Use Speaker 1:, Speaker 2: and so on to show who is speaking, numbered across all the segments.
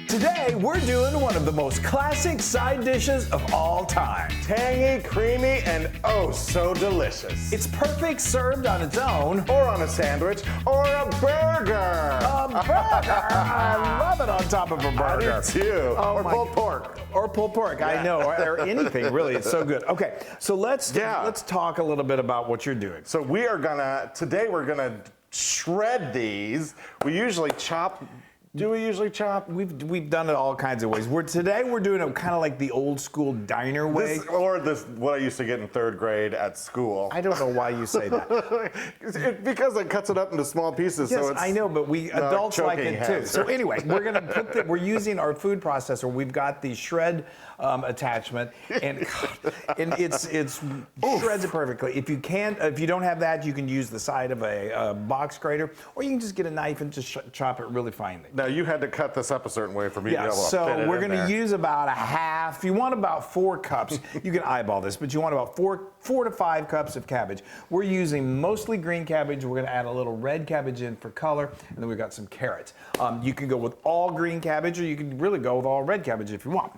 Speaker 1: Today, we're doing one of the most classic side dishes of all time.
Speaker 2: Tangy, creamy, and oh so delicious.
Speaker 1: It's perfect served on its own.
Speaker 2: Or on a sandwich, or a burger.
Speaker 1: A burger! I love it on top of a burger.
Speaker 2: I do too.
Speaker 1: Oh
Speaker 2: or
Speaker 1: my-
Speaker 2: pulled pork.
Speaker 1: Or pulled pork, I know, or anything really. It's so good. Okay, so let's talk a little bit about what you're doing.
Speaker 2: So today we're gonna shred these. We usually chop. Do we usually chop?
Speaker 1: We've done it all kinds of ways. Today we're doing it kind of like the old school diner way.
Speaker 2: What I used to get in third grade at school.
Speaker 1: I don't know why you say that.
Speaker 2: Because it cuts it up into small pieces.
Speaker 1: Yes,
Speaker 2: so it's
Speaker 1: I know, but adults like it too.
Speaker 2: hazard.
Speaker 1: So anyway, we're using our food processor. We've got the shred attachment, and it shreds it perfectly. If you don't have that, you can use the side of a box grater, or you can just get a knife and just chop it really finely.
Speaker 2: Now you had to cut this up a certain way for me to be able to fit it
Speaker 1: so we're
Speaker 2: in
Speaker 1: going to
Speaker 2: there.
Speaker 1: use about a half. You want about 4 cups. You can eyeball this, but you want about 4 to 5 cups of cabbage. We're using mostly green cabbage. We're going to add a little red cabbage in for color, and then we've got some carrots. You can go with all green cabbage, or you can really go with all red cabbage if you want.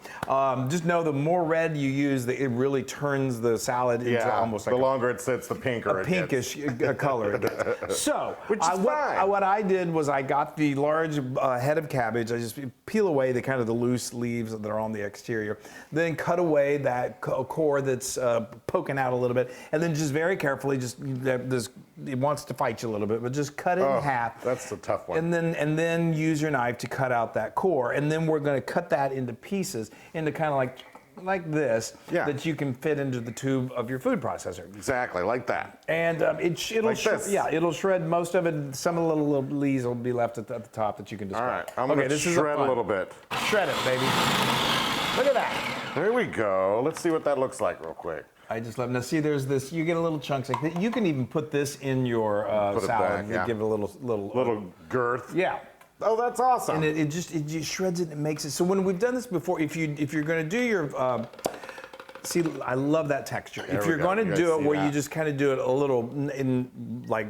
Speaker 1: Just know the more red you use, it really turns the salad into almost like
Speaker 2: the longer it sits, the pinker
Speaker 1: a pinkish color it gets. So
Speaker 2: fine.
Speaker 1: what I did was I got the large head of cabbage. I just peel away the loose leaves that are on the exterior, then cut away that core that's poking out a little bit, and then just very carefully, it wants to fight you a little bit, but just cut it in half.
Speaker 2: That's the tough one.
Speaker 1: And then use your knife to cut out that core, and then we're going to cut that into pieces, into kind of like this, that you can fit into the tube of your food processor.
Speaker 2: Exactly, like that.
Speaker 1: And it'll shred most of it. Some of the little leaves will be left at the top that you can discard.
Speaker 2: All right, I'm going to shred a little bit.
Speaker 1: Shred it, baby. Look at that.
Speaker 2: There we go. Let's see what that looks like real quick.
Speaker 1: I just love. Now see, there's this. You get a little chunks like that. You can even put this in your salad.
Speaker 2: Back,
Speaker 1: Give it a little
Speaker 2: girth.
Speaker 1: Yeah.
Speaker 2: Oh, that's awesome.
Speaker 1: And it just shreds it and makes it. So when we've done this before, if you're going to do your see, I love that texture. If you're going to do it where you just kind of do it a little in like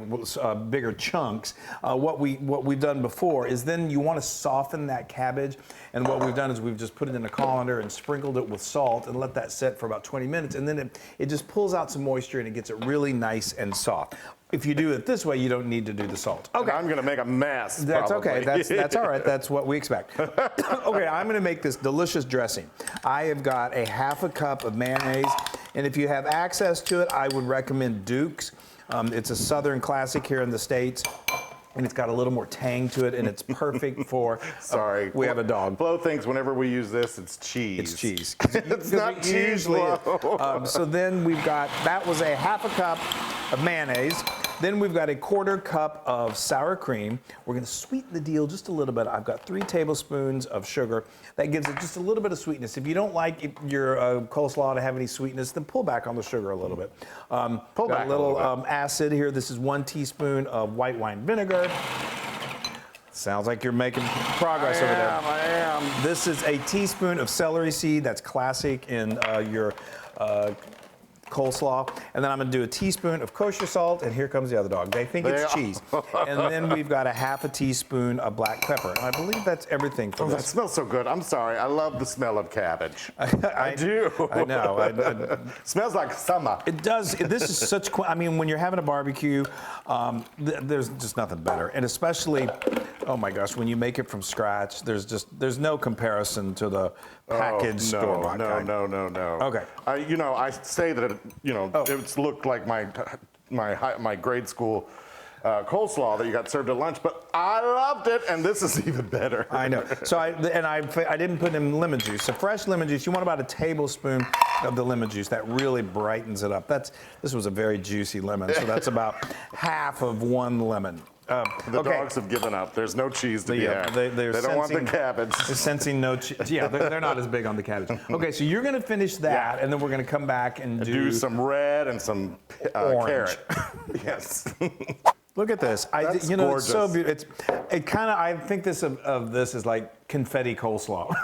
Speaker 1: bigger chunks, what we've done before is then you want to soften that cabbage, and what we've done is we've just put it in a colander and sprinkled it with salt and let that set for about 20 minutes, and then it just pulls out some moisture and it gets it really nice and soft. If you do it this way, you don't need to do the salt.
Speaker 2: Okay. I'm going to make a mess.
Speaker 1: That's
Speaker 2: probably.
Speaker 1: okay. That's all right. That's what we expect. Okay, I'm going to make this delicious dressing. I have got a half a cup of mayonnaise, and if you have access to it, I would recommend Duke's. It's a Southern classic here in the States, and it's got a little more tang to it, and it's perfect for.
Speaker 2: Sorry,
Speaker 1: we have a dog.
Speaker 2: Flo thinks whenever we use this, it's cheese.
Speaker 1: It's cheese.
Speaker 2: It's not cheese.
Speaker 1: So then that was a half a cup of mayonnaise. Then we've got a 1/4 cup of sour cream. We're going to sweeten the deal just a little bit. I've got 3 tablespoons of sugar. That gives it just a little bit of sweetness. If you don't like your coleslaw to have any sweetness, then pull back on the sugar a little bit.
Speaker 2: Pull back
Speaker 1: a little acid here. This is 1 teaspoon of white wine vinegar. Sounds like you're making progress over there.
Speaker 2: I am.
Speaker 1: This is a teaspoon of celery seed. That's classic in your coleslaw. And then I'm going to do a teaspoon of kosher salt, and here comes the other dog. They think it's cheese. And then we've got a half a teaspoon of black pepper. And I believe that's everything for this.
Speaker 2: That smells so good. I'm sorry. I love the smell of cabbage. I do.
Speaker 1: I know.
Speaker 2: Smells like summer.
Speaker 1: It does. This is such. I mean, when you're having a barbecue, there's just nothing better. And especially, oh my gosh, when you make it from scratch, there's no comparison to the packaged store-bought kind.
Speaker 2: No.
Speaker 1: Okay.
Speaker 2: I say that it's looked like my grade school coleslaw that you got served at lunch, but I loved it, and this is even better.
Speaker 1: I know. So I didn't put in lemon juice. So fresh lemon juice, you want about a tablespoon of the lemon juice. That really brightens it up. This was a very juicy lemon, so that's about half of 1 lemon.
Speaker 2: The dogs have given up. There's no cheese to be had.
Speaker 1: They
Speaker 2: don't want the cabbage.
Speaker 1: They're sensing no cheese. Yeah, they're not as big on the cabbage. Okay, so you're going to finish that, and then we're going to come back and do
Speaker 2: some red and some
Speaker 1: orange.
Speaker 2: Carrot. Yes.
Speaker 1: Look at this.
Speaker 2: That's
Speaker 1: it's so beautiful. I think this is like confetti coleslaw.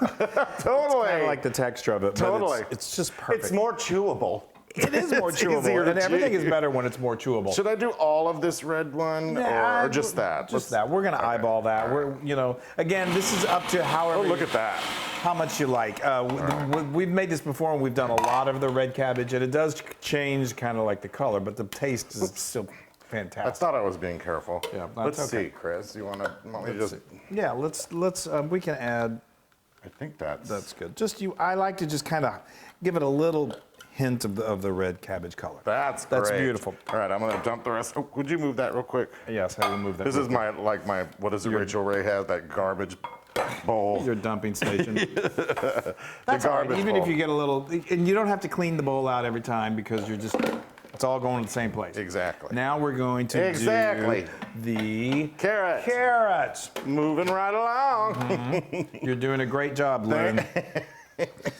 Speaker 2: Totally.
Speaker 1: It's kind of like the texture of it.
Speaker 2: Totally.
Speaker 1: But it's just perfect.
Speaker 2: It's more chewable.
Speaker 1: It is more
Speaker 2: It's easier
Speaker 1: chewable,
Speaker 2: to
Speaker 1: and everything
Speaker 2: chew.
Speaker 1: is better when it's more chewable.
Speaker 2: Should I do all of this red one or just that?
Speaker 1: Just that. We're gonna eyeball that. We're, again, this is up to however.
Speaker 2: Oh, look at that.
Speaker 1: How much you like. We've made this before, and we've done a lot of the red cabbage, and it does change kind of like the color, but the taste is still
Speaker 2: I
Speaker 1: fantastic.
Speaker 2: thought I was being careful.
Speaker 1: Yeah,
Speaker 2: let's
Speaker 1: that's okay.
Speaker 2: see, Chris. You want me to just?
Speaker 1: Yeah, let's we can add.
Speaker 2: I think that's
Speaker 1: good. I like to just kind of give it a little hint of the red cabbage color.
Speaker 2: That's great.
Speaker 1: That's beautiful.
Speaker 2: All right, I'm gonna dump the rest. Oh, would you move that real quick?
Speaker 1: Yes, I will move that.
Speaker 2: This is my what is it? Rachel Ray has that garbage bowl.
Speaker 1: Your dumping station.
Speaker 2: The
Speaker 1: That's all right.
Speaker 2: garbage
Speaker 1: Even
Speaker 2: bowl.
Speaker 1: if you get a little, and you don't have to clean the bowl out every time because it's all going to the same place.
Speaker 2: Exactly.
Speaker 1: Now we're going to do the
Speaker 2: Carrots.
Speaker 1: Carrots.
Speaker 2: Moving right along.
Speaker 1: You're doing a great job, Lynn.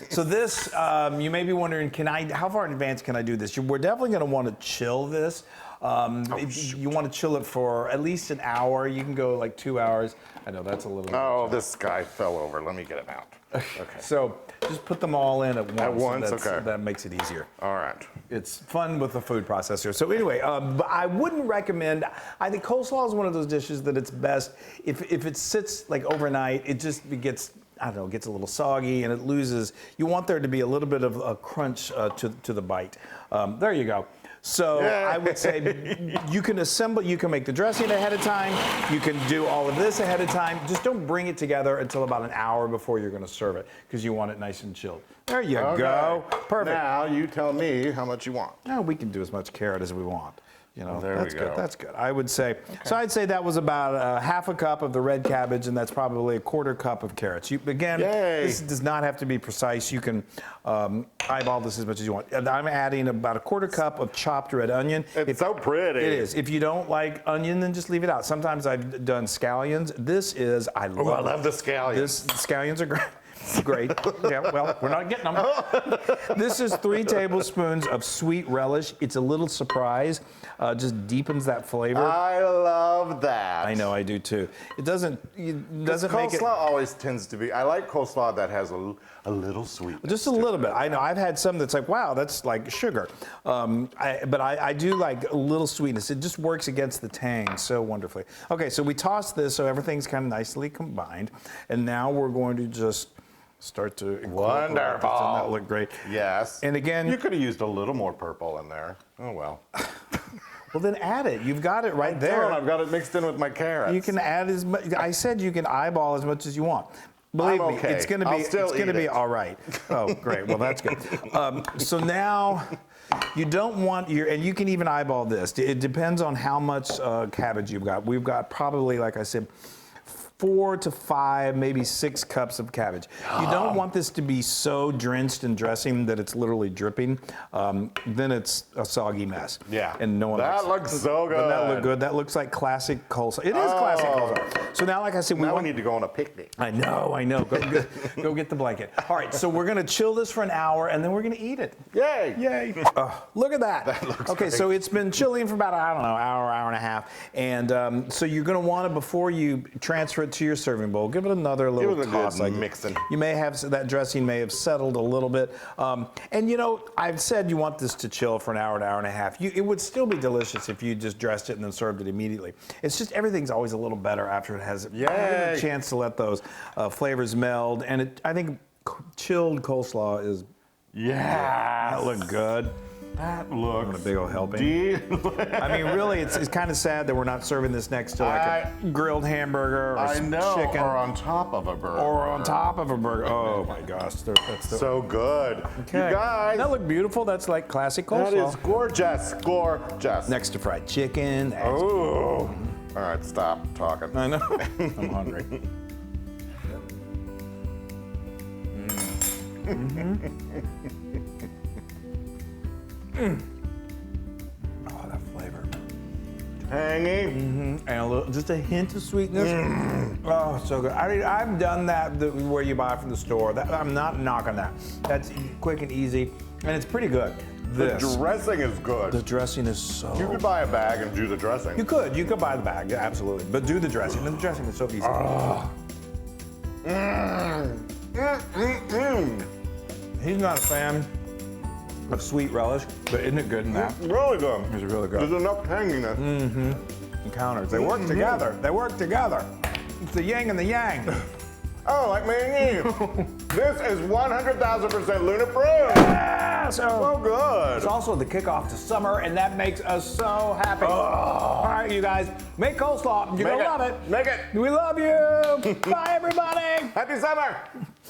Speaker 1: So this, you may be wondering, how far in advance can I do this? We're definitely going to want to chill this. You want to chill it for at least an hour. You can go like 2 hours. I know that's a little.
Speaker 2: Oh, this guy fell over. Let me get him out. Okay.
Speaker 1: So just put them all in at once.
Speaker 2: At once, okay.
Speaker 1: That makes it easier.
Speaker 2: All right.
Speaker 1: It's fun with the food processor. So anyway, but I wouldn't recommend. I think coleslaw is one of those dishes that it's best if it sits like overnight. It gets. I don't know, gets a little soggy and it loses. You want there to be a little bit of a crunch to the bite. There you go. So I would say you can make the dressing ahead of time. You can do all of this ahead of time. Just don't bring it together until about an hour before you're going to serve it because you want it nice and chilled. There you go. Perfect.
Speaker 2: Now you tell me how much you want.
Speaker 1: No, we can do as much carrot as we want.
Speaker 2: There
Speaker 1: that's
Speaker 2: we go.
Speaker 1: good. That's good. I would say. Okay. So I'd say that was about half a cup of the red cabbage, and that's probably a quarter cup of carrots. This does not have to be precise. You can eyeball this as much as you want. And I'm adding about a quarter cup of chopped red onion.
Speaker 2: It's so pretty.
Speaker 1: It is. If you don't like onion, then just leave it out. Sometimes I've done scallions.
Speaker 2: I love the scallions.
Speaker 1: Scallions are great. Great. Yeah, well, we're not getting them. This is 3 tablespoons of sweet relish. It's a little surprise. Just deepens that flavor.
Speaker 2: I love that.
Speaker 1: I know, I do too. It doesn't make it.
Speaker 2: Coleslaw always tends to be. I like coleslaw that has a little sweetness.
Speaker 1: Just a little bit. I know. I've had some that's like, wow, that's like sugar. But I do like a little sweetness. It just works against the tang so wonderfully. Okay, so we toss this so everything's kind of nicely combined. And now we're going to just start to incorporate this, and that look great.
Speaker 2: Yes.
Speaker 1: And again,
Speaker 2: you could have used a little more purple in there. Oh well.
Speaker 1: Well, then add it. You've got it right there.
Speaker 2: I've got it mixed in with my carrots.
Speaker 1: You can add as much. I said you can eyeball as much as you want. Believe me, it's going to be all right. Oh, great. Well, that's good. So now you don't want and you can even eyeball this. It depends on how much cabbage you've got. We've got probably, like I said, 4 to 5, maybe 6 cups of cabbage. You don't want this to be so drenched in dressing that it's literally dripping. Then it's a soggy mess.
Speaker 2: Yeah.
Speaker 1: And no one
Speaker 2: that looks so good.
Speaker 1: Doesn't that look good? That looks like classic coleslaw. It is classic coleslaw. So now, like I said,
Speaker 2: we need to go on a picnic.
Speaker 1: I know. Go get the blanket. All right, so we're going to chill this for an hour, and then we're going to eat it.
Speaker 2: Yay!
Speaker 1: Yay! Look at that.
Speaker 2: That looks
Speaker 1: okay,
Speaker 2: great.
Speaker 1: So it's been chilling for about, hour and a half. And so you're going to want to, before you transfer it to your serving bowl, give it another little toss.
Speaker 2: Mixing.
Speaker 1: You may have, that dressing may have settled a little bit. And I've said you want this to chill for an hour and a half. It would still be delicious if you just dressed it and then served it immediately. It's just everything's always a little better after it has a chance to let those flavors meld. And I think chilled coleslaw is.
Speaker 2: Yeah.
Speaker 1: That looked good.
Speaker 2: That looks.
Speaker 1: What a big old helping. I mean, really, it's kind of sad that we're not serving this next to like a grilled hamburger or chicken.
Speaker 2: Or on top of a burger.
Speaker 1: Or on top of a burger. Oh my gosh. That's
Speaker 2: so good.
Speaker 1: Okay.
Speaker 2: You guys.
Speaker 1: That looked beautiful. That's like classic coleslaw.
Speaker 2: That is gorgeous. Gorgeous.
Speaker 1: Next to fried chicken.
Speaker 2: Oh. All right, stop talking.
Speaker 1: I know. I'm hungry. Oh, that flavor.
Speaker 2: Tangy.
Speaker 1: And just a hint of sweetness. Oh, so good. I've done that where you buy from the store. I'm not knocking that. That's quick and easy, and it's pretty good.
Speaker 2: The dressing is good.
Speaker 1: The dressing is so.
Speaker 2: You could buy a bag and do the dressing.
Speaker 1: You could buy the bag, absolutely. But do the dressing, and the dressing is so easy. He's not a fan. of sweet relish, but isn't it good in that?
Speaker 2: Really good.
Speaker 1: It's really good.
Speaker 2: There's enough tanginess.
Speaker 1: Encounters. They work together. They work together. It's the yin and the yang.
Speaker 2: Oh, like mayonnaise. This is 100,000% Luna fruit.
Speaker 1: Yeah,
Speaker 2: So good.
Speaker 1: It's also the kickoff to summer, and that makes us so happy. All right, you guys, make coleslaw. You're going to love it.
Speaker 2: Make it.
Speaker 1: We love you. Bye, everybody.
Speaker 2: Happy summer.